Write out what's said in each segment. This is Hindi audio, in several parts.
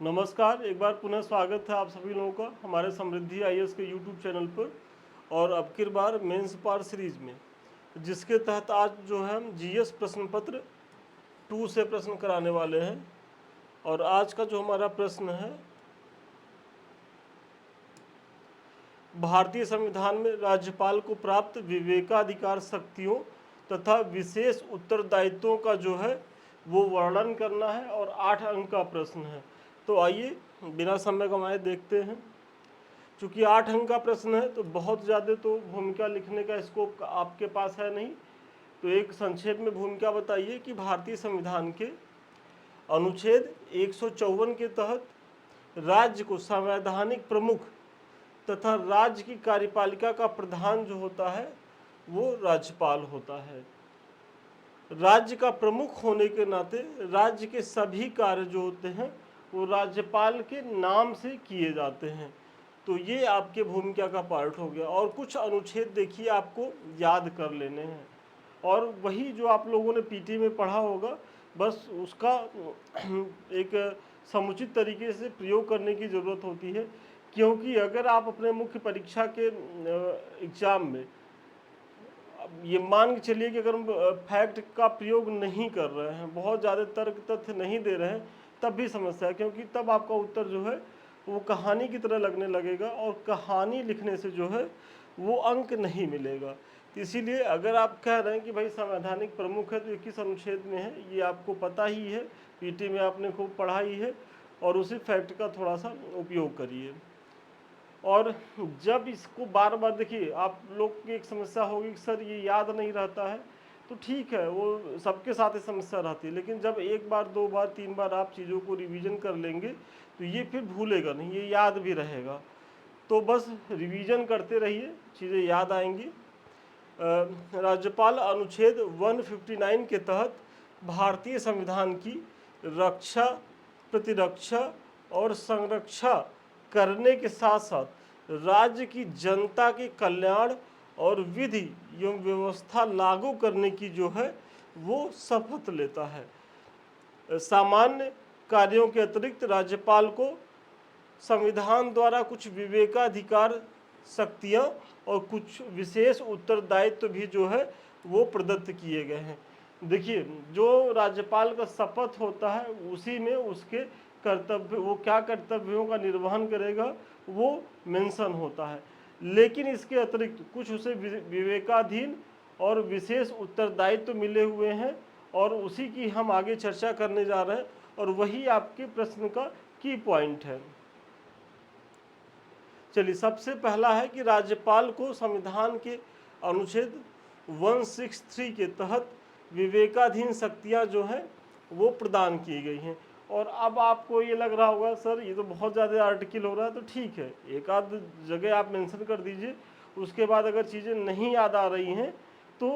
नमस्कार, एक बार पुनः स्वागत है आप सभी लोगों का हमारे समृद्धि आईएएस के यूट्यूब चैनल पर। और अब की बार मेंस पार सीरीज में, जिसके तहत आज जो है हम जीएस प्रश्न पत्र 2 से प्रश्न कराने वाले हैं। और आज का जो हमारा प्रश्न है, भारतीय संविधान में राज्यपाल को प्राप्त विवेकाधिकार शक्तियों तथा विशेष उत्तरदायित्वों का जो है वो वर्णन करना है और 8 अंक का प्रश्न है। तो आइए बिना समय गंवाए देखते हैं। चूँकि 8 अंक का प्रश्न है तो बहुत ज़्यादा तो भूमिका लिखने का स्कोप आपके पास है नहीं, तो एक संक्षेप में भूमिका बताइए कि भारतीय संविधान के अनुच्छेद 154 के तहत राज्य को संवैधानिक प्रमुख तथा राज्य की कार्यपालिका का प्रधान जो होता है वो राज्यपाल होता है। राज्य का प्रमुख होने के नाते राज्य के सभी कार्य जो होते हैं वो राज्यपाल के नाम से किए जाते हैं। तो ये आपके भूमिका का पार्ट हो गया। और कुछ अनुच्छेद देखिए आपको याद कर लेने हैं, और वही जो आप लोगों ने पीटी में पढ़ा होगा बस उसका एक समुचित तरीके से प्रयोग करने की ज़रूरत होती है। क्योंकि अगर आप अपने मुख्य परीक्षा के एग्ज़ाम में ये मान के चलिए कि अगर हम फैक्ट का प्रयोग नहीं कर रहे हैं, बहुत ज़्यादा तर्क तथ्य नहीं दे रहे हैं, तब भी समस्या है। क्योंकि तब आपका उत्तर जो है वो कहानी की तरह लगने लगेगा, और कहानी लिखने से जो है वो अंक नहीं मिलेगा। तो इसीलिए अगर आप कह रहे हैं कि भाई संवैधानिक प्रमुख है तो 21 अनुच्छेद में है, ये आपको पता ही है, पीटी में आपने खूब पढ़ा ही है, और उसी फैक्ट का थोड़ा सा उपयोग करिए। और जब इसको बार बार देखिए, आप लोग की एक समस्या होगी कि सर ये याद नहीं रहता है, तो ठीक है, वो सबके साथ ही समस्या रहती है। लेकिन जब एक बार, दो बार, तीन बार आप चीज़ों को रिवीजन कर लेंगे तो ये फिर भूलेगा नहीं, ये याद भी रहेगा। तो बस रिवीजन करते रहिए, चीज़ें याद आएंगी। राज्यपाल अनुच्छेद 159 के तहत भारतीय संविधान की रक्षा, प्रतिरक्षा और संरक्षा करने के साथ साथ राज्य की जनता के कल्याण और विधि एवं व्यवस्था लागू करने की जो है वो शपथ लेता है। सामान्य कार्यों के अतिरिक्त राज्यपाल को संविधान द्वारा कुछ विवेकाधिकार शक्तियाँ और कुछ विशेष उत्तरदायित्व भी जो है वो प्रदत्त किए गए हैं। देखिए, जो राज्यपाल का शपथ होता है उसी में उसके कर्तव्य, वो क्या कर्तव्यों का निर्वहन करेगा वो मेंशन होता है। लेकिन इसके अतिरिक्त कुछ उसे विवेकाधीन और विशेष उत्तरदायित्व मिले हुए हैं, और उसी की हम आगे चर्चा करने जा रहे हैं, और वही आपके प्रश्न का की पॉइंट है। चलिए, सबसे पहला है कि राज्यपाल को संविधान के अनुच्छेद 163 के तहत विवेकाधीन शक्तियां जो हैं वो प्रदान की गई हैं। और अब आपको ये लग रहा होगा सर ये तो बहुत ज़्यादा आर्टिकल हो रहा है, तो ठीक है, एक आध जगह आप मेंशन कर दीजिए। उसके बाद अगर चीज़ें नहीं याद आ रही हैं तो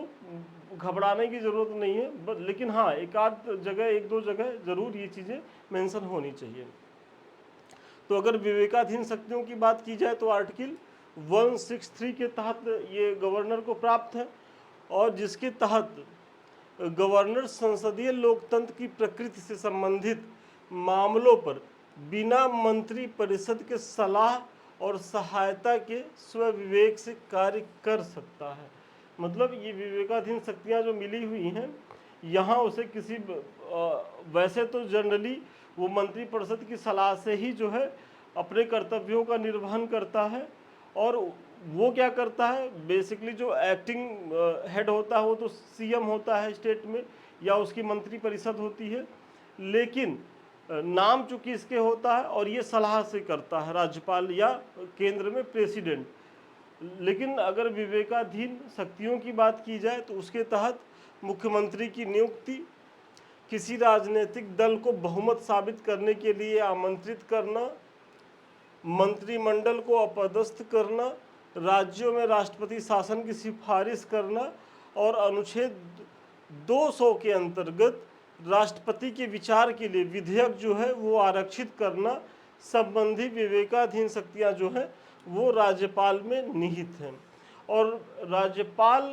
घबराने की ज़रूरत नहीं है, लेकिन हाँ, एक आध जगह, एक दो जगह ज़रूर ये चीज़ें मेंशन होनी चाहिए। तो अगर विवेकाधीन शक्तियों की बात की जाए तो आर्टिकल 163 के तहत ये गवर्नर को प्राप्त है, और जिसके तहत गवर्नर संसदीय लोकतंत्र की प्रकृति से संबंधित मामलों पर बिना मंत्री परिषद के सलाह और सहायता के स्वविवेक से कार्य कर सकता है। मतलब ये विवेकाधीन शक्तियाँ जो मिली हुई हैं यहाँ उसे किसी वैसे तो जनरली वो मंत्री परिषद की सलाह से ही जो है अपने कर्तव्यों का निर्वहन करता है। और वो क्या करता है, बेसिकली जो एक्टिंग हेड होता है वो तो सीएम होता है स्टेट में, या उसकी मंत्री परिषद होती है। लेकिन नाम चूंकि इसके होता है और ये सलाह से करता है राज्यपाल या केंद्र में प्रेसिडेंट। लेकिन अगर विवेकाधीन शक्तियों की बात की जाए तो उसके तहत मुख्यमंत्री की नियुक्ति, किसी राजनीतिक दल को बहुमत साबित करने के लिए आमंत्रित करना, मंत्रिमंडल को अपदस्थ करना, राज्यों में राष्ट्रपति शासन की सिफारिश करना, और अनुच्छेद 200 के अंतर्गत राष्ट्रपति के विचार के लिए विधेयक जो है वो आरक्षित करना संबंधी विवेकाधीन शक्तियां जो है वो राज्यपाल में निहित हैं। और राज्यपाल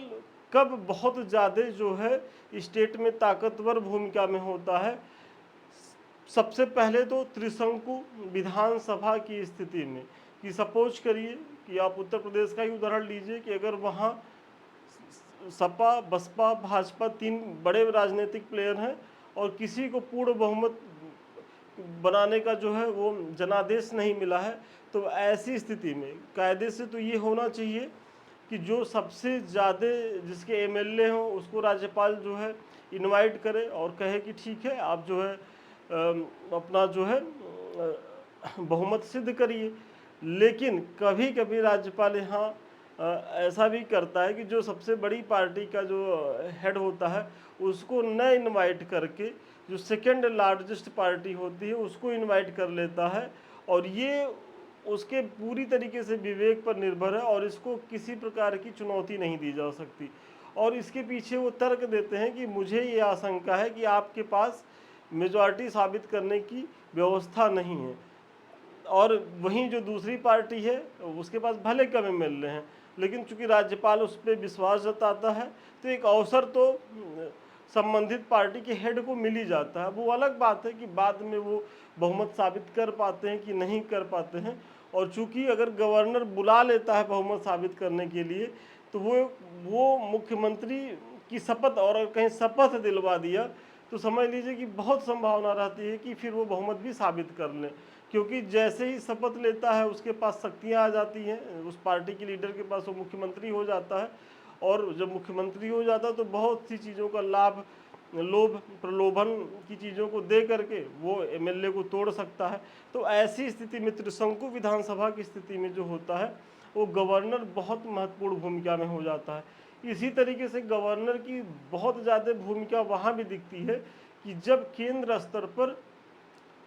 कब बहुत ज़्यादा जो है स्टेट में ताकतवर भूमिका में होता है, सबसे पहले तो त्रिशंकु विधानसभा की स्थिति में, कि सपोज करिए कि आप उत्तर प्रदेश का ही उदाहरण लीजिए कि अगर वहाँ सपा, बसपा, भाजपा तीन बड़े राजनीतिक प्लेयर हैं और किसी को पूर्ण बहुमत बनाने का जो है वो जनादेश नहीं मिला है, तो ऐसी स्थिति में कायदे से तो ये होना चाहिए कि जो सबसे ज़्यादा जिसके एमएलए हों उसको राज्यपाल जो है इनवाइट करे और कहे कि ठीक है आप जो है अपना जो है बहुमत सिद्ध करिए। लेकिन कभी कभी राज्यपाल यहाँ ऐसा भी करता है कि जो सबसे बड़ी पार्टी का जो हेड होता है उसको न इनवाइट करके जो सेकेंड लार्जेस्ट पार्टी होती है उसको इनवाइट कर लेता है, और ये उसके पूरी तरीके से विवेक पर निर्भर है और इसको किसी प्रकार की चुनौती नहीं दी जा सकती। और इसके पीछे वो तर्क देते हैं कि मुझे ये आशंका है कि आपके पास मेजॉरिटी साबित करने की व्यवस्था नहीं है, और वहीं जो दूसरी पार्टी है उसके पास भले कम एमएलए हैं, लेकिन चूंकि राज्यपाल उस पर विश्वास जताता है तो एक अवसर तो संबंधित पार्टी के हेड को मिल ही जाता है। वो अलग बात है कि बाद में वो बहुमत साबित कर पाते हैं कि नहीं कर पाते हैं, और चूंकि अगर गवर्नर बुला लेता है बहुमत साबित करने के लिए तो वो मुख्यमंत्री की शपथ, और अगर कहीं शपथ दिलवा दिया तो समझ लीजिए कि बहुत संभावना रहती है कि फिर वो बहुमत भी साबित कर लें, क्योंकि जैसे ही शपथ लेता है उसके पास शक्तियाँ आ जाती हैं, उस पार्टी के लीडर के पास वो मुख्यमंत्री हो जाता है, और जब मुख्यमंत्री हो जाता है तो बहुत सी चीज़ों का लाभ, लोभ प्रलोभन की चीज़ों को दे करके वो एमएलए को तोड़ सकता है। तो ऐसी स्थिति में त्रिशंकु विधानसभा की स्थिति में जो होता है वो गवर्नर बहुत महत्वपूर्ण भूमिका में हो जाता है। इसी तरीके से गवर्नर की बहुत ज़्यादा भूमिका वहाँ भी दिखती है कि जब केंद्र स्तर पर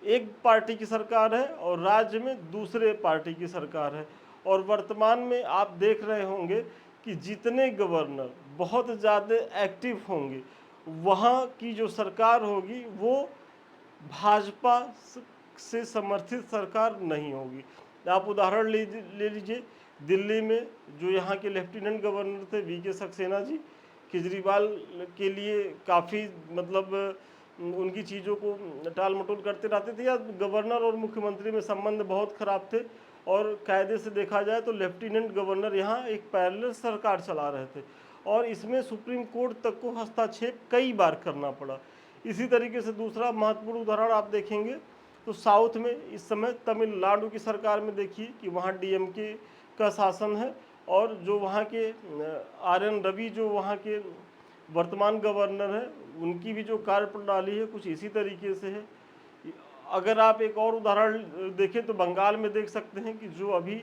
एक पार्टी की सरकार है और राज्य में दूसरे पार्टी की सरकार है, और वर्तमान में आप देख रहे होंगे कि जितने गवर्नर बहुत ज़्यादा एक्टिव होंगे वहाँ की जो सरकार होगी वो भाजपा से समर्थित सरकार नहीं होगी। आप उदाहरण ले लीजिए, दिल्ली में जो यहाँ के लेफ्टिनेंट गवर्नर थे वीके सक्सेना जी, केजरीवाल के लिए काफ़ी मतलब उनकी चीज़ों को टाल मटोल करते रहते थे, या गवर्नर और मुख्यमंत्री में संबंध बहुत ख़राब थे, और कायदे से देखा जाए तो लेफ्टिनेंट गवर्नर यहाँ एक पैरेलल सरकार चला रहे थे, और इसमें सुप्रीम कोर्ट तक को हस्तक्षेप कई बार करना पड़ा। इसी तरीके से दूसरा महत्वपूर्ण उदाहरण आप देखेंगे तो साउथ में इस समय तमिलनाडु की सरकार में देखिए कि वहाँ डीएमके का शासन है, और जो वहाँ के RN रवि जो वहाँ के वर्तमान गवर्नर है उनकी भी जो कार्य प्रणाली है कुछ इसी तरीके से है। अगर आप एक और उदाहरण देखें तो बंगाल में देख सकते हैं कि जो अभी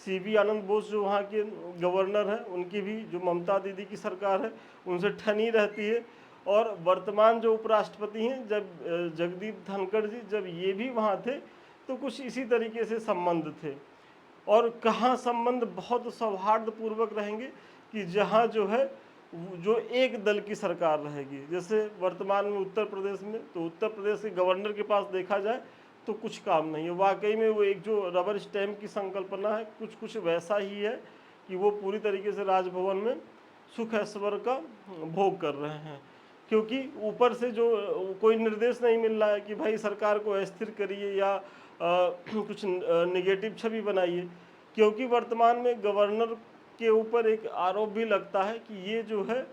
CB आनंद बोस जो वहाँ के गवर्नर हैं उनकी भी जो ममता दीदी की सरकार है उनसे ठनी रहती है, और वर्तमान जो उपराष्ट्रपति हैं जब जगदीप धनखड़ जी जब ये भी वहाँ थे तो कुछ इसी तरीके से संबंध थे। और कहाँ संबंध बहुत सौहार्दपूर्वक रहेंगे कि जहाँ जो है जो एक दल की सरकार रहेगी, जैसे वर्तमान में उत्तर प्रदेश में, तो उत्तर प्रदेश के गवर्नर के पास देखा जाए तो कुछ काम नहीं है। वाकई में वो एक जो रबर स्टैम्प की संकल्पना है कुछ वैसा ही है कि वो पूरी तरीके से राजभवन में सुख ऐश्वर्य का भोग कर रहे हैं, क्योंकि ऊपर से जो कोई निर्देश नहीं मिल रहा है कि भाई सरकार को अस्थिर करिए या कुछ नेगेटिव छवि बनाइए। क्योंकि वर्तमान में गवर्नर के ऊपर एक आरोप भी लगता है कि ये जो है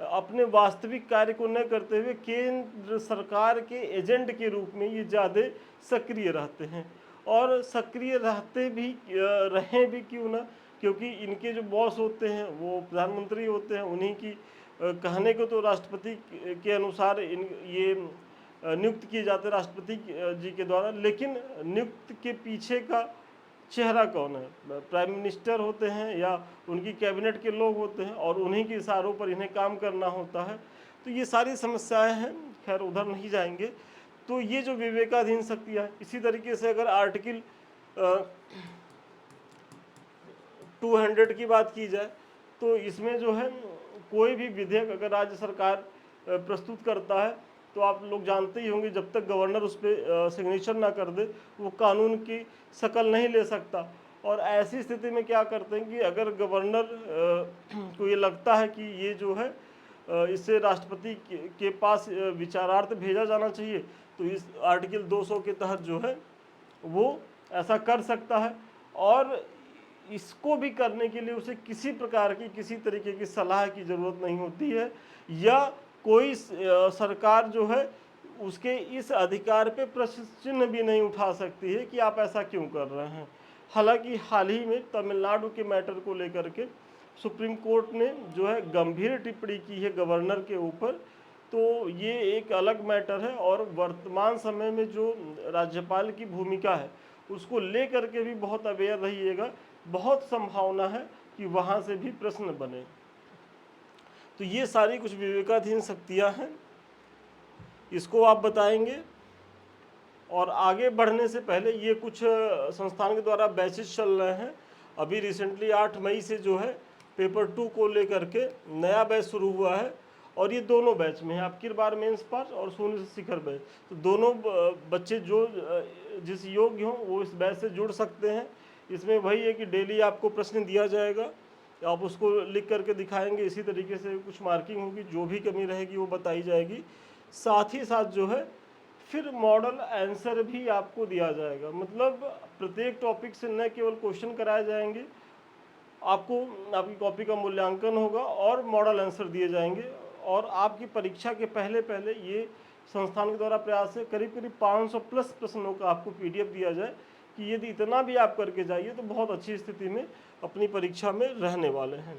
अपने वास्तविक कार्य को न करते हुए केंद्र सरकार के एजेंट के रूप में ये ज़्यादा सक्रिय रहते हैं, और सक्रिय रहते भी रहें भी क्यों ना, क्योंकि इनके जो बॉस होते हैं वो प्रधानमंत्री होते हैं, उन्हीं की कहने को तो राष्ट्रपति के अनुसार ये नियुक्त किए जाते हैं राष्ट्रपति जी के द्वारा, लेकिन नियुक्त के पीछे का चेहरा कौन है? प्राइम मिनिस्टर होते हैं या उनकी कैबिनेट के लोग होते हैं, और उन्हीं के इशारों पर इन्हें काम करना होता है। तो ये सारी समस्याएं हैं, खैर उधर नहीं जाएंगे। तो ये जो विवेकाधीन शक्तियाँ, इसी तरीके से अगर आर्टिकल 200 की बात की जाए तो इसमें जो है कोई भी विधेयक अगर राज्य सरकार प्रस्तुत करता है तो आप लोग जानते ही होंगे जब तक गवर्नर उस पर सिग्नेचर ना कर दे वो कानून की शक्ल नहीं ले सकता। और ऐसी स्थिति में क्या करते हैं कि अगर गवर्नर को ये लगता है कि ये जो है इसे राष्ट्रपति के पास विचारार्थ भेजा जाना चाहिए, तो इस आर्टिकल 200 के तहत जो है वो ऐसा कर सकता है। और इसको भी करने के लिए उसे किसी प्रकार की किसी तरीके की सलाह की ज़रूरत नहीं होती है, या कोई सरकार जो है उसके इस अधिकार पे प्रश्न चिन्ह भी नहीं उठा सकती है कि आप ऐसा क्यों कर रहे हैं। हालांकि हाल ही में तमिलनाडु के मैटर को लेकर के सुप्रीम कोर्ट ने जो है गंभीर टिप्पणी की है गवर्नर के ऊपर, तो ये एक अलग मैटर है। और वर्तमान समय में जो राज्यपाल की भूमिका है उसको लेकर के भी बहुत अवेयर रहिएगा, बहुत संभावना है कि वहाँ से भी प्रश्न बने। तो ये सारी कुछ विवेकाधीन शक्तियाँ हैं, इसको आप बताएंगे। और आगे बढ़ने से पहले ये कुछ संस्थान के द्वारा बैचेस चल रहे हैं। अभी रिसेंटली 8 मई से जो है पेपर 2 को लेकर के नया बैच शुरू हुआ है, और ये दोनों बैच में है, अब की बार मेंस पास और शून्य से शिखर बैच। तो दोनों बच्चे जो जिस योग्य हों वो इस बैच से जुड़ सकते हैं। इसमें वही है कि डेली आपको प्रश्न दिया जाएगा, आप उसको लिख करके दिखाएंगे, इसी तरीके से कुछ मार्किंग होगी, जो भी कमी रहेगी वो बताई जाएगी। साथ ही साथ जो है फिर मॉडल आंसर भी आपको दिया जाएगा। मतलब प्रत्येक टॉपिक से न केवल क्वेश्चन कराए जाएंगे, आपको आपकी कॉपी का मूल्यांकन होगा और मॉडल आंसर दिए जाएंगे। और आपकी परीक्षा के पहले पहले ये संस्थान के द्वारा प्रयास है करीब करीब 500 प्लस प्रश्नों का आपको PDF दिया जाए कि यदि इतना भी आप करके जाइए तो बहुत अच्छी स्थिति में अपनी परीक्षा में रहने वाले हैं।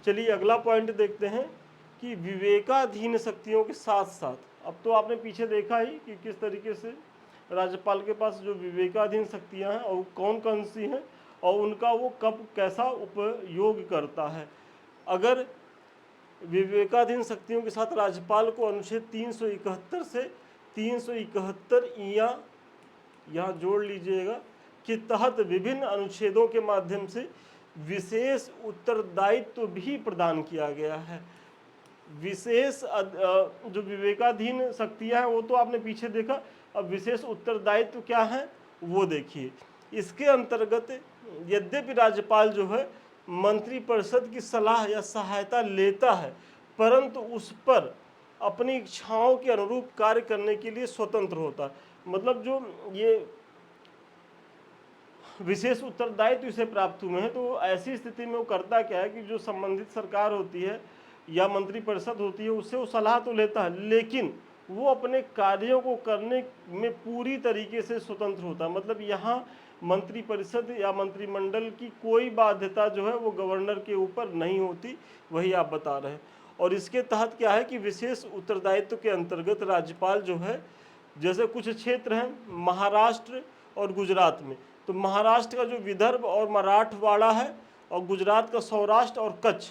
चलिए अगला पॉइंट देखते हैं कि विवेकाधीन शक्तियों के साथ साथ, अब तो आपने पीछे देखा ही कि किस तरीके से राज्यपाल के पास जो विवेकाधीन शक्तियां हैं और कौन कौन सी हैं और उनका वो कब कैसा उपयोग करता है। अगर विवेकाधीन शक्तियों के साथ राज्यपाल को अनुच्छेद 371 से 371 यहाँ जोड़ लीजिएगा के तहत विभिन्न अनुच्छेदों के माध्यम से विशेष उत्तरदायित्व भी प्रदान किया गया है। विशेष जो विवेकाधीन शक्तियां हैं वो तो आपने पीछे देखा, अब विशेष उत्तरदायित्व क्या है वो देखिए। इसके अंतर्गत यद्यपि राज्यपाल जो है मंत्रिपरिषद की सलाह या सहायता लेता है, परंतु उस पर अपनी इच्छाओं के अनुरूप कार्य करने के लिए स्वतंत्र होता है। मतलब जो ये विशेष उत्तरदायित्व इसे प्राप्त हुए हैं, तो ऐसी स्थिति में वो करता क्या है कि जो संबंधित सरकार होती है या मंत्रिपरिषद होती है उससे वो सलाह तो लेता है, लेकिन वो अपने कार्यों को करने में पूरी तरीके से स्वतंत्र होता है। मतलब यहाँ मंत्रिपरिषद या मंत्रिमंडल की कोई बाध्यता जो है वो गवर्नर के ऊपर नहीं होती, वही आप बता रहे हैं। और इसके तहत क्या है कि विशेष उत्तरदायित्व के अंतर्गत राज्यपाल जो है, जैसे कुछ क्षेत्र हैं महाराष्ट्र और गुजरात में, तो महाराष्ट्र का जो विदर्भ और मराठवाड़ा है और गुजरात का सौराष्ट्र और कच्छ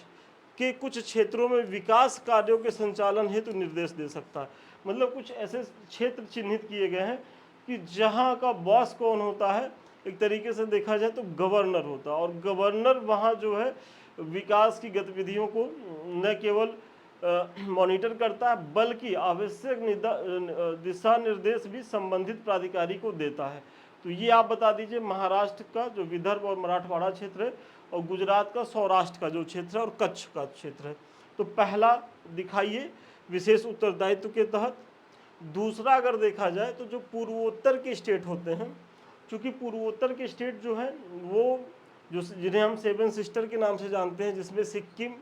के कुछ क्षेत्रों में विकास कार्यों के संचालन हेतु निर्देश दे सकता है। मतलब कुछ ऐसे क्षेत्र चिन्हित किए गए हैं कि जहाँ का बॉस कौन होता है, एक तरीके से देखा जाए तो गवर्नर होता है, और गवर्नर वहाँ जो है विकास की गतिविधियों को न केवल मॉनिटर करता है बल्कि आवश्यक दिशा निर्देश भी संबंधित प्राधिकारी को देता है। तो ये आप बता दीजिए महाराष्ट्र का जो विदर्भ और मराठवाड़ा क्षेत्र है और गुजरात का सौराष्ट्र का जो क्षेत्र है और कच्छ का क्षेत्र है। तो पहला दिखाइए विशेष उत्तरदायित्व के तहत। दूसरा अगर देखा जाए तो जो पूर्वोत्तर के स्टेट होते हैं, चूँकि पूर्वोत्तर के स्टेट जो हैं वो जो जिन्हें हम 7 सिस्टर के नाम से जानते हैं, जिसमें सिक्किम,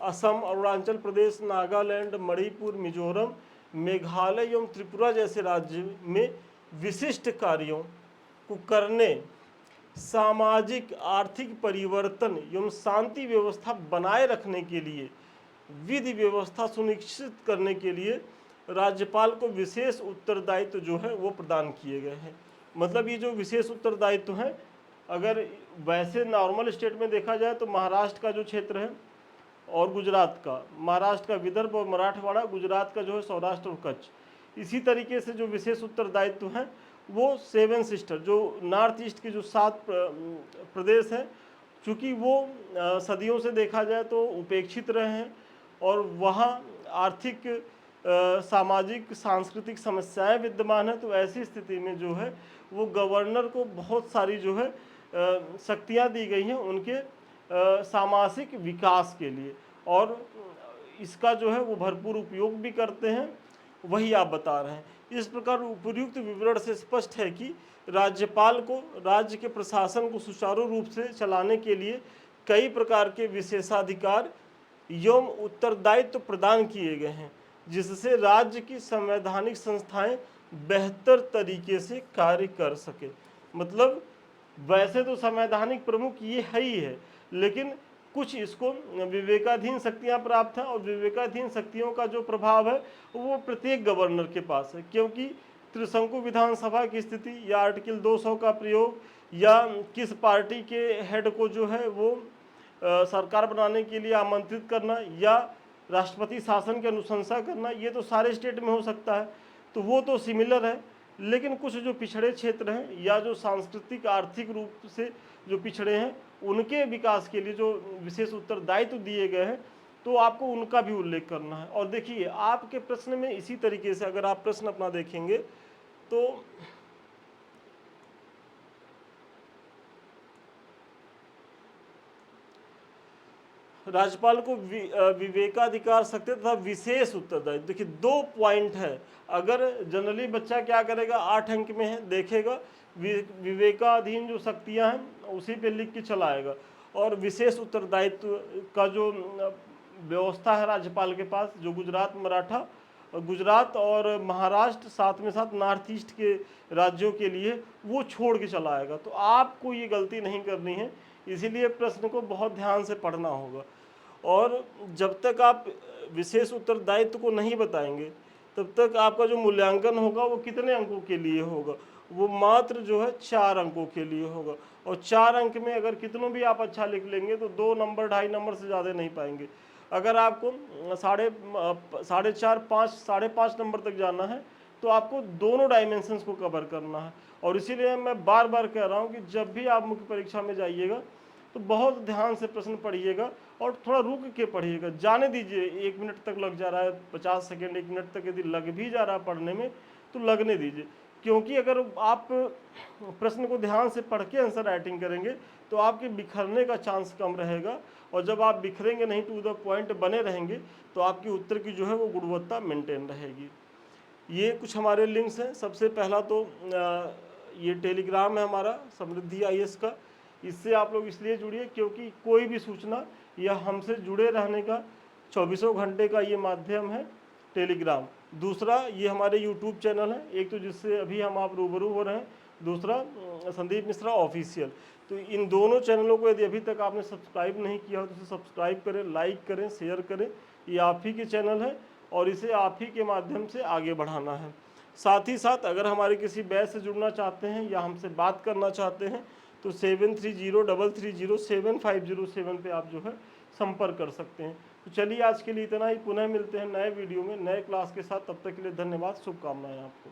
असम, अरुणाचल प्रदेश, नागालैंड, मणिपुर, मिजोरम, मेघालय एवं त्रिपुरा जैसे राज्य में विशिष्ट कार्यों को करने, सामाजिक आर्थिक परिवर्तन एवं शांति व्यवस्था बनाए रखने के लिए, विधि व्यवस्था सुनिश्चित करने के लिए राज्यपाल को विशेष उत्तरदायित्व जो है वो प्रदान किए गए हैं। मतलब ये जो विशेष उत्तरदायित्व हैं, अगर वैसे नॉर्मल स्टेट में देखा जाए तो महाराष्ट्र का जो क्षेत्र है और गुजरात का, महाराष्ट्र का विदर्भ और मराठवाड़ा, गुजरात का जो है सौराष्ट्र और कच्छ, इसी तरीके से जो विशेष उत्तरदायित्व हैं वो 7 सिस्टर जो नॉर्थ ईस्ट के जो 7 प्रदेश हैं, चूँकि वो सदियों से देखा जाए तो उपेक्षित रहे हैं और वहाँ आर्थिक सामाजिक सांस्कृतिक समस्याएं विद्यमान हैं, तो ऐसी स्थिति में जो है वो गवर्नर को बहुत सारी जो है शक्तियाँ दी गई हैं उनके सामाजिक विकास के लिए, और इसका जो है वो भरपूर उपयोग भी करते हैं। वही आप बता रहे हैं। इस प्रकार उपर्युक्त विवरण से स्पष्ट है कि राज्यपाल को राज्य के प्रशासन को सुचारू रूप से चलाने के लिए कई प्रकार के विशेषाधिकार एवं उत्तरदायित्व प्रदान किए गए हैं, जिससे राज्य की संवैधानिक संस्थाएं बेहतर तरीके से कार्य कर सके। मतलब वैसे तो संवैधानिक प्रमुख ये है ही है, लेकिन कुछ इसको विवेकाधीन शक्तियां प्राप्त हैं, और विवेकाधीन शक्तियों का जो प्रभाव है वो प्रत्येक गवर्नर के पास है, क्योंकि त्रिशंकु विधानसभा की स्थिति या आर्टिकल 200 का प्रयोग या किस पार्टी के हेड को जो है वो सरकार बनाने के लिए आमंत्रित करना या राष्ट्रपति शासन की अनुशंसा करना, ये तो सारे स्टेट में हो सकता है, तो वो तो सिमिलर है। लेकिन कुछ जो पिछड़े क्षेत्र हैं या जो सांस्कृतिक आर्थिक रूप से जो पिछड़े हैं, उनके विकास के लिए जो विशेष उत्तरदायित्व दिए गए हैं, तो आपको उनका भी उल्लेख करना है। और देखिए आपके प्रश्न में इसी तरीके से अगर आप प्रश्न अपना देखेंगे तो राज्यपाल को विवेकाधिकार शक्ति तथा विशेष उत्तरदायित्व, देखिए 2 पॉइंट है। अगर जनरली बच्चा क्या करेगा, 8 अंक में है, देखेगा विवेकाधीन जो शक्तियां हैं उसी पे लिख के चलाएगा, और विशेष उत्तरदायित्व का जो व्यवस्था है राज्यपाल के पास, जो गुजरात और महाराष्ट्र साथ में साथ नॉर्थ ईस्ट के राज्यों के लिए, वो छोड़ के चलाएगा। तो आपको ये गलती नहीं करनी है, इसीलिए प्रश्न को बहुत ध्यान से पढ़ना होगा। और जब तक आप विशेष उत्तरदायित्व को नहीं बताएंगे तब तक आपका जो मूल्यांकन होगा वो कितने अंकों के लिए होगा, वो मात्र जो है 4 अंकों के लिए होगा। और 4 अंक में अगर कितनों भी आप अच्छा लिख लेंगे तो 2 नंबर 2.5 नंबर से ज़्यादा नहीं पाएंगे। अगर आपको 4.5 नंबर तक जाना है तो आपको दोनों डायमेंशंस को कवर करना है। और इसीलिए मैं बार बार कह रहा हूँ कि जब भी आप मुख्य परीक्षा में जाइएगा तो बहुत ध्यान से प्रश्न पढ़िएगा और थोड़ा रुक के पढ़िएगा, जाने दीजिए 1 मिनट तक लग जा रहा है, 50 सेकेंड 1 मिनट तक यदि लग भी जा रहा है पढ़ने में तो लगने दीजिए। क्योंकि अगर आप प्रश्न को ध्यान से पढ़ के आंसर राइटिंग करेंगे तो आपके बिखरने का चांस कम रहेगा, और जब आप बिखरेंगे नहीं, टू द पॉइंट बने रहेंगे, तो आपकी उत्तर की जो है वो गुणवत्ता मेंटेन रहेगी। ये कुछ हमारे लिंक्स हैं। सबसे पहला तो ये टेलीग्राम है हमारा समृद्धि IAS का, इससे आप लोग इसलिए जुड़िए क्योंकि कोई भी सूचना या हमसे जुड़े रहने का 24 घंटे का ये माध्यम है टेलीग्राम। दूसरा ये हमारे यूट्यूब चैनल है, एक तो जिससे अभी हम आप रूबरू हो रहे हैं, दूसरा संदीप मिश्रा ऑफिशियल। तो इन दोनों चैनलों को यदि अभी तक आपने सब्सक्राइब नहीं किया हो तो इसे सब्सक्राइब करें, लाइक करें, शेयर करें। ये आप ही के चैनल है और इसे आप ही के माध्यम से आगे बढ़ाना है। साथ ही साथ अगर हमारे किसी बैच से जुड़ना चाहते हैं या हमसे बात करना चाहते हैं तो 7303307507 पे आप जो है संपर्क कर सकते हैं। तो चलिए आज के लिए इतना ही, पुनः मिलते हैं नए वीडियो में नए क्लास के साथ। तब तक के लिए धन्यवाद, शुभकामनाएं आपको।